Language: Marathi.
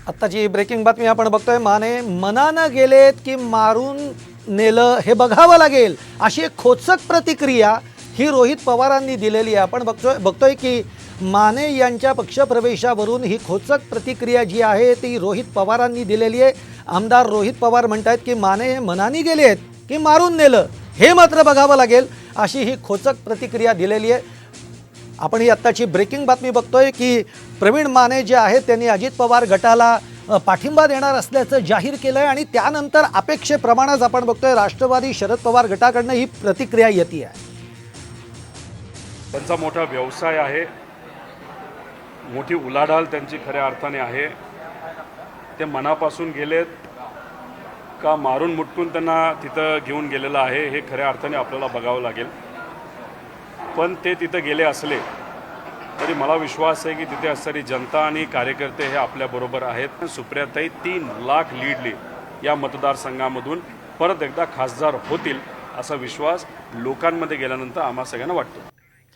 आत्ताची ब्रेकिंग बातमी आपण बघतोय। माने मनानं गेलेत की मारून नेलं हे बघावं लागेल अशी एक खोचक प्रतिक्रिया ही रोहित पवारांनी दिलेली आहे। आपण बघतोय की माने यांच्या पक्षप्रवेशावरून ही खोचक प्रतिक्रिया जी आहे ती रोहित पवारांनी दिलेली आहे। आमदार रोहित पवार म्हणतात की माने मनाने गेलेत की मारून नेलं हे मात्र बघावं लागेल अशी ही खोचक प्रतिक्रिया दिलेली आहे। आपण ही आत्ताची ब्रेकिंग बातमी बघतोय की प्रवीण माने जे आहेत त्यांनी अजित पवार गटाला पाठिंबा देणार असल्याचं जाहीर केलंय आणि त्यानंतर अपेक्षेप्रमाणेच आपण बघतोय राष्ट्रवादी शरद पवार गटाकडनं ही प्रतिक्रिया येते आहे। त्यांचा मोठा व्यवसाय आहे, मोठी उलाढाल त्यांची खऱ्या अर्थाने आहे। ते मनापासून गेलेत का मारून मुटकून त्यांना तिथं घेऊन गेलेलं आहे हे खऱ्या अर्थाने आपल्याला बघावं लागेल। पण ते तिथं गेले असले तरी मला विश्वास आहे की तिथे असणारी जनता आणि कार्यकर्ते हे आपल्याबरोबर आहेत। सुप्रियाताई 3 लाख लीडली या मतदारसंघामधून परत एकदा खासदार होतील असा विश्वास लोकांमध्ये गेल्यानंतर आम्हा सगळ्यांना वाटतो।